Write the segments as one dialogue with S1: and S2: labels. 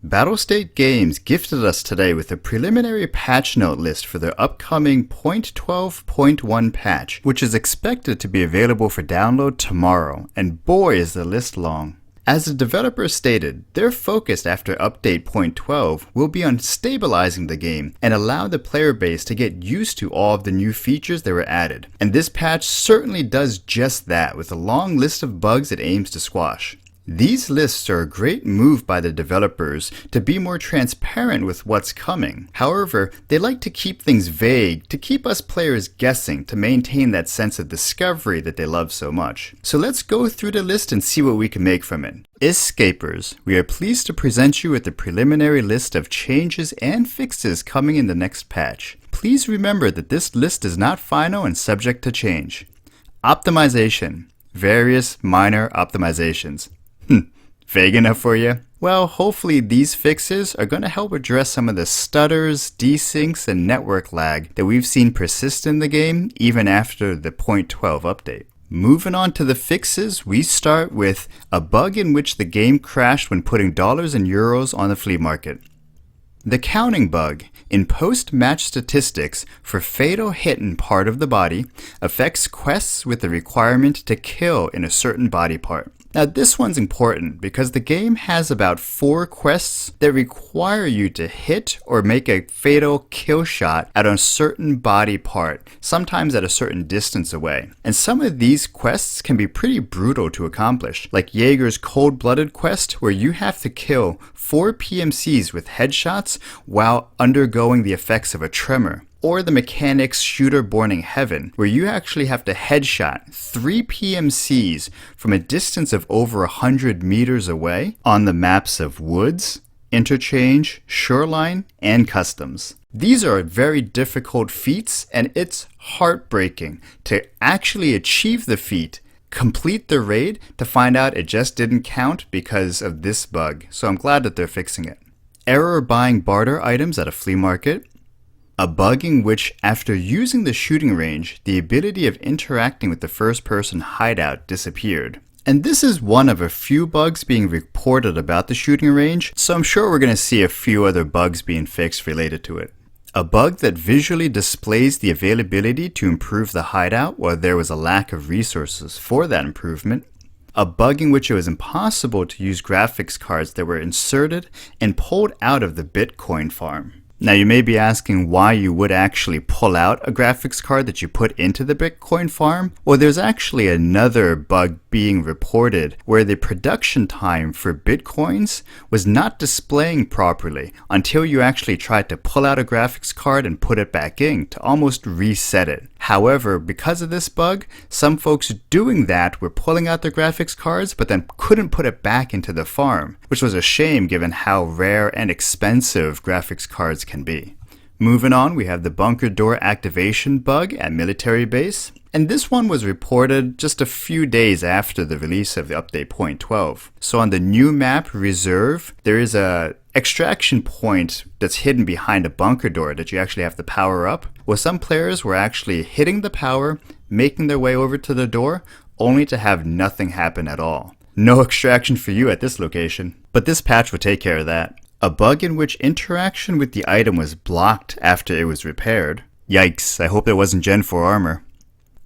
S1: Battlestate Games gifted us today with a preliminary patch note list for their upcoming 0.12.1 patch, which is expected to be available for download tomorrow, and boy is the list long. As the developer stated, their focus after update 0.12 will be on stabilizing the game and allow the player base to get used to all of the new features that were added. And this patch certainly does just that with a long list of bugs it aims to squash. These lists are a great move by the developers to be more transparent with what's coming. However, they like to keep things vague to keep us players guessing to maintain that sense of discovery that they love so much. So let's go through the list and see what we can make from it. Escapers, we are pleased to present you with the preliminary list of changes and fixes coming in the next patch. Please remember that this list is not final and subject to change. Optimization, various minor optimizations. Vague enough for you? Well, hopefully these fixes are going to help address some of the stutters, desyncs, and network lag that we've seen persist in the game even after the 0.12 update. Moving on to the fixes, we start with a bug in which the game crashed when putting dollars and euros on the flea market. The counting bug in post-match statistics for fatal hit in part of the body affects quests with the requirement to kill in a certain body part. Now this one's important because the game has about 4 quests that require you to hit or make a fatal kill shot at a certain body part, sometimes at a certain distance away. And some of these quests can be pretty brutal to accomplish, like Jaeger's cold-blooded quest where you have to kill 4 PMCs with headshots while undergoing the effects of a tremor. Or the mechanic's Shooter Born in Heaven, where you actually have to headshot 3 PMCs from a distance of over 100 meters away on the maps of Woods, Interchange, Shoreline, and Customs. These are very difficult feats, and it's heartbreaking to actually achieve the feat, complete the raid, to find out it just didn't count because of this bug. So I'm glad that they're fixing it. Error buying barter items at a flea market. A bug in which, after using the shooting range, the ability of interacting with the first-person hideout disappeared. And this is one of a few bugs being reported about the shooting range, so I'm sure we're going to see a few other bugs being fixed related to it. A bug that visually displays the availability to improve the hideout while there was a lack of resources for that improvement. A bug in which it was impossible to use graphics cards that were inserted and pulled out of the Bitcoin farm. Now you may be asking why you would actually pull out a graphics card that you put into the Bitcoin farm. Well, there's actually another bug being reported where the production time for Bitcoins was not displaying properly until you actually tried to pull out a graphics card and put it back in to almost reset it. However, because of this bug, some folks doing that were pulling out their graphics cards but then couldn't put it back into the farm, which was a shame given how rare and expensive graphics cards can be. Moving on, we have the bunker door activation bug at military base, and this one was reported just a few days after the release of the update 0.12. So on the new map Reserve, there is a extraction point that's hidden behind a bunker door that you actually have to power up. Well, some players were actually hitting the power, making their way over to the door, only to have nothing happen at all. No extraction for you at this location, but this patch will take care of that. A bug in which interaction with the item was blocked after it was repaired. Yikes, I hope it wasn't Gen 4 armor.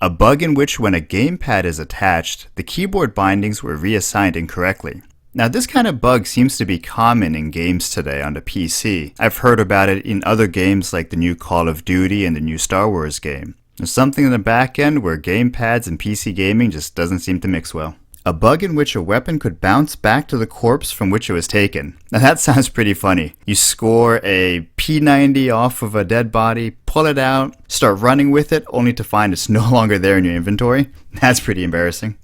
S1: A bug in which when a gamepad is attached, the keyboard bindings were reassigned incorrectly. Now this kind of bug seems to be common in games today on the PC. I've heard about it in other games like the new Call of Duty and the new Star Wars game. There's something in the back end where gamepads and PC gaming just doesn't seem to mix well. A bug in which a weapon could bounce back to the corpse from which it was taken. Now that sounds pretty funny. You score a P90 off of a dead body, pull it out, start running with it, only to find it's no longer there in your inventory. That's pretty embarrassing.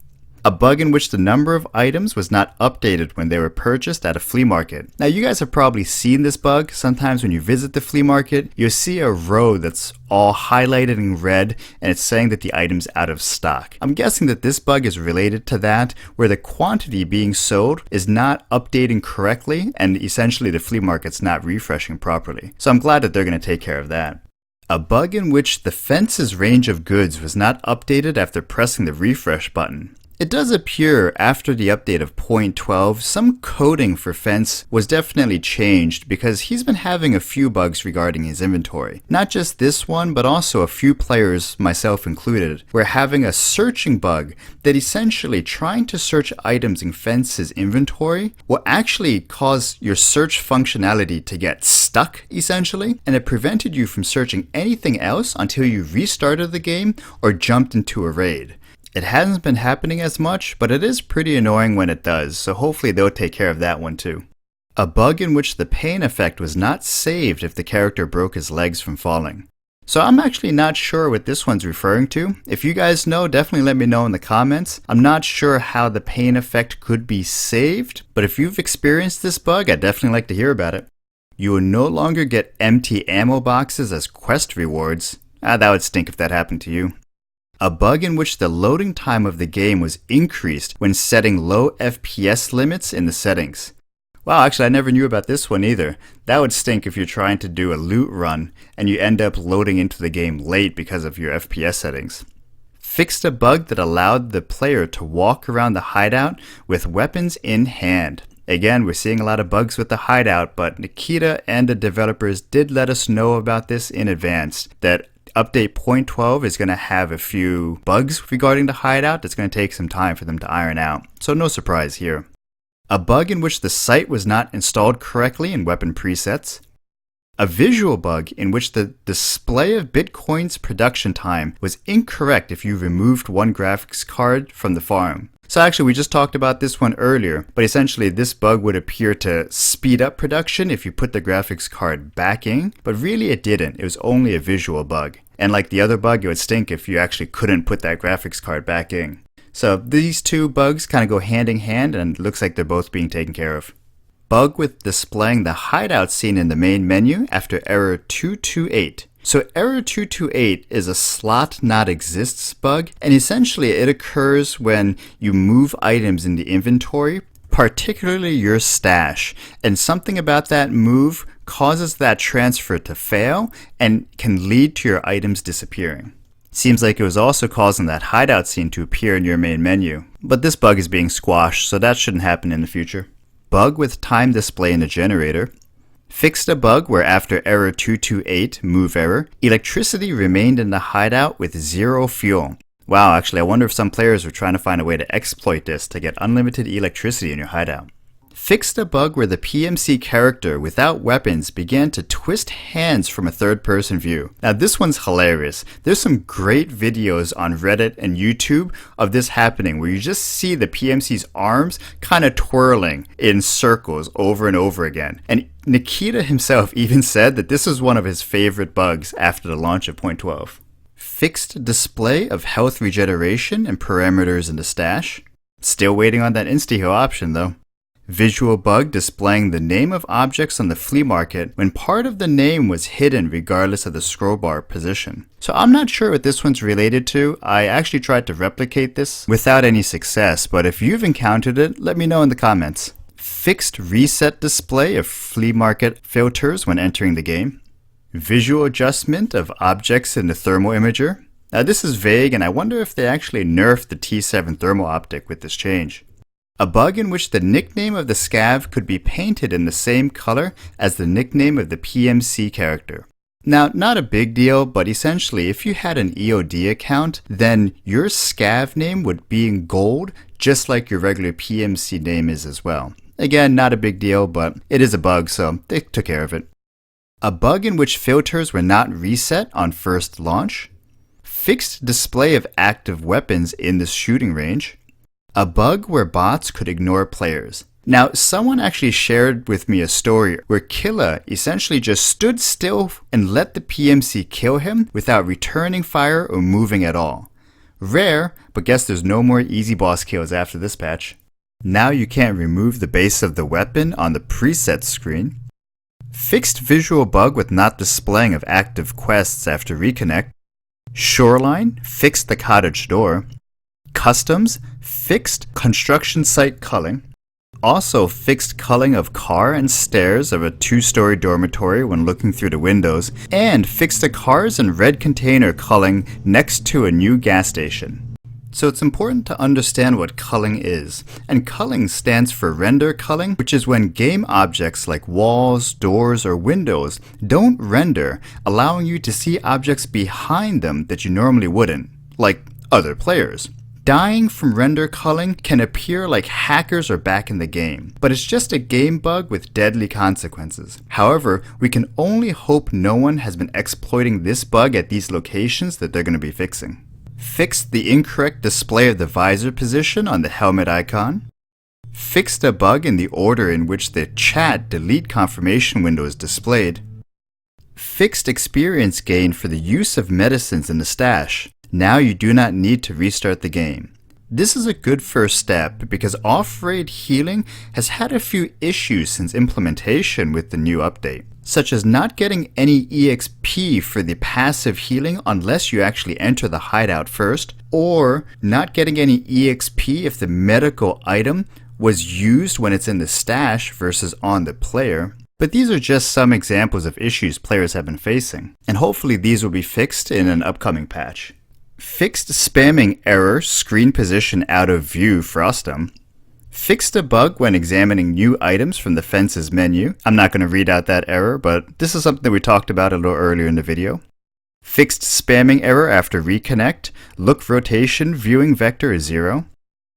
S1: A bug in which the number of items was not updated when they were purchased at a flea market. Now you guys have probably seen this bug. Sometimes when you visit the flea market, you'll see a row that's all highlighted in red and it's saying that the item's out of stock. I'm guessing that this bug is related to that, where the quantity being sold is not updating correctly and essentially the flea market's not refreshing properly. So I'm glad that they're going to take care of that. A bug in which the fence's range of goods was not updated after pressing the refresh button. It does appear after the update of 0.12, some coding for Fence was definitely changed because he's been having a few bugs regarding his inventory. Not just this one, but also a few players, myself included, were having a searching bug that essentially trying to search items in Fence's inventory will actually cause your search functionality to get stuck, essentially, and it prevented you from searching anything else until you restarted the game or jumped into a raid. It hasn't been happening as much, but it is pretty annoying when it does, so hopefully they'll take care of that one too. A bug in which the pain effect was not saved if the character broke his legs from falling. So I'm actually not sure what this one's referring to. If you guys know, definitely let me know in the comments. I'm not sure how the pain effect could be saved, but if you've experienced this bug, I'd definitely like to hear about it. You will no longer get empty ammo boxes as quest rewards. That would stink if that happened to you. A bug in which the loading time of the game was increased when setting low FPS limits in the settings. Wow, actually I never knew about this one either. That would stink if you're trying to do a loot run and you end up loading into the game late because of your FPS settings. Fixed a bug that allowed the player to walk around the hideout with weapons in hand. Again, we're seeing a lot of bugs with the hideout, but Nikita and the developers did let us know about this in advance, that Update 0.12 is going to have a few bugs regarding the hideout that's going to take some time for them to iron out, so no surprise here. A bug in which the sight was not installed correctly in weapon presets. A visual bug in which the display of Bitcoin's production time was incorrect if you removed one graphics card from the farm. So actually we just talked about this one earlier, but essentially this bug would appear to speed up production if you put the graphics card back in, but really it didn't. It was only a visual bug. And like the other bug, it would stink if you actually couldn't put that graphics card back in. So these two bugs kind of go hand in hand, and it looks like they're both being taken care of. Bug with displaying the hideout scene in the main menu after error 228. So error 228 is a slot not exists bug, and essentially it occurs when you move items in the inventory, particularly your stash, and something about that move causes that transfer to fail and can lead to your items disappearing. Seems like it was also causing that hideout scene to appear in your main menu, but this bug is being squashed, so that shouldn't happen in the future. Bug with time display in the generator. Fixed a bug where after error 228, move error, electricity remained in the hideout with zero fuel. Wow, actually I wonder if some players were trying to find a way to exploit this to get unlimited electricity in your hideout. Fixed a bug where the PMC character without weapons began to twist hands from a third-person view. Now this one's hilarious. There's some great videos on Reddit and YouTube of this happening where you just see the PMC's arms kind of twirling in circles over and over again. And Nikita himself even said that this is one of his favorite bugs after the launch of 0.12. Fixed display of health regeneration and parameters in the stash. Still waiting on that insta-heal option though. Visual bug displaying the name of objects on the flea market when part of the name was hidden regardless of the scroll bar position. So I'm not sure what this one's related to. I actually tried to replicate this without any success, but if you've encountered it, let me know in the comments. Fixed reset display of flea market filters when entering the game. Visual adjustment of objects in the thermal imager. Now this is vague, and I wonder if they actually nerfed the T7 thermal optic with this change. A bug in which the nickname of the scav could be painted in the same color as the nickname of the PMC character. Now, not a big deal, but essentially if you had an EOD account, then your scav name would be in gold, just like your regular PMC name is as well. Again, not a big deal, but it is a bug, so they took care of it. A bug in which filters were not reset on first launch. Fixed display of active weapons in the shooting range. A bug where bots could ignore players. Now, someone actually shared with me a story where Killa essentially just stood still and let the PMC kill him without returning fire or moving at all. Rare, but guess there's no more easy boss kills after this patch. Now you can't remove the base of the weapon on the preset screen. Fixed visual bug with not displaying of active quests after reconnect. Shoreline, fixed the cottage door. Customs, fixed construction site culling. Also fixed culling of car and stairs of a 2-story dormitory when looking through the windows, and fixed the cars and red container culling next to a new gas station. So it's important to understand what culling is. And culling stands for render culling, which is when game objects like walls, doors, or windows don't render, allowing you to see objects behind them that you normally wouldn't, like other players. Dying from render culling can appear like hackers are back in the game, but it's just a game bug with deadly consequences. However, we can only hope no one has been exploiting this bug at these locations that they're going to be fixing. Fixed the incorrect display of the visor position on the helmet icon. Fixed a bug in the order in which the chat delete confirmation window is displayed. Fixed experience gain for the use of medicines in the stash. Now you do not need to restart the game. This is a good first step because off-raid healing has had a few issues since implementation with the new update, such as not getting any EXP for the passive healing unless you actually enter the hideout first, or not getting any EXP if the medical item was used when it's in the stash versus on the player. But these are just some examples of issues players have been facing, and hopefully these will be fixed in an upcoming patch. Fixed spamming error, screen position out of view frostum. Fixed a bug when examining new items from the fences menu. I'm not going to read out that error, but this is something that we talked about a little earlier in the video. Fixed spamming error after reconnect. Look rotation viewing vector is 0.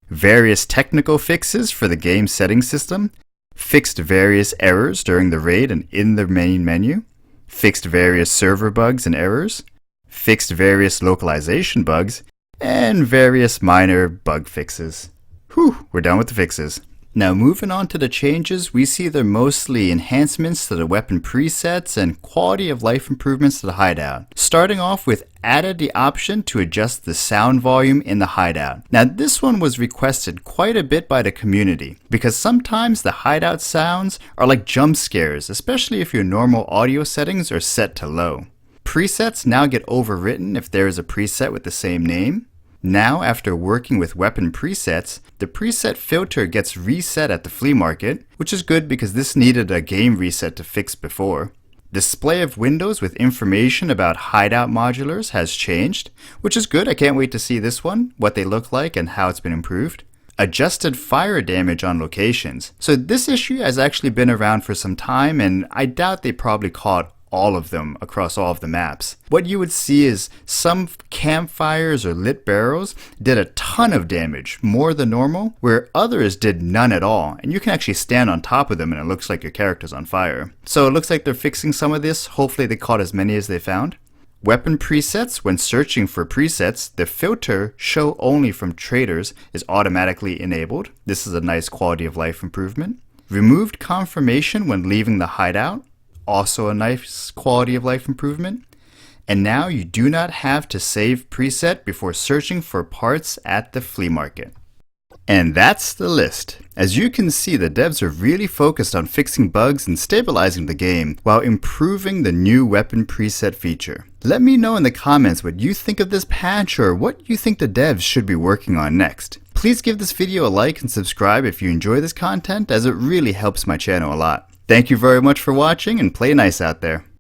S1: Various technical fixes for the game settings system. Fixed various errors during the raid and in the main menu. Fixed various server bugs and errors. Fixed various localization bugs, and various minor bug fixes. Whew, we're done with the fixes. Now moving on to the changes, we see they're mostly enhancements to the weapon presets and quality of life improvements to the hideout. Starting off with added the option to adjust the sound volume in the hideout. Now this one was requested quite a bit by the community because sometimes the hideout sounds are like jump scares, especially if your normal audio settings are set to low. Presets now get overwritten if there is a preset with the same name. Now, after working with weapon presets, the preset filter gets reset at the flea market, which is good because this needed a game reset to fix before. Display of windows with information about hideout modulars has changed, which is good. I can't wait to see this one, what they look like and how it's been improved. Adjusted fire damage on locations. So this issue has actually been around for some time, and I doubt they probably caught all of them across all of the maps. What you would see is some campfires or lit barrels did a ton of damage, more than normal, where others did none at all, and you can actually stand on top of them and it looks like your character's on fire. So it looks like they're fixing some of this. Hopefully they caught as many as they found. Weapon presets. When searching for presets, the filter show only from traders is automatically enabled. This is a nice quality of life improvement. Removed confirmation when leaving the hideout. Also a nice quality of life improvement. And now you do not have to save preset before searching for parts at the flea market. And that's the list. As you can see, the devs are really focused on fixing bugs and stabilizing the game while improving the new weapon preset feature. Let me know in the comments what you think of this patch or what you think the devs should be working on next. Please give this video a like and subscribe if you enjoy this content, as it really helps my channel a lot. Thank you very much for watching and play nice out there.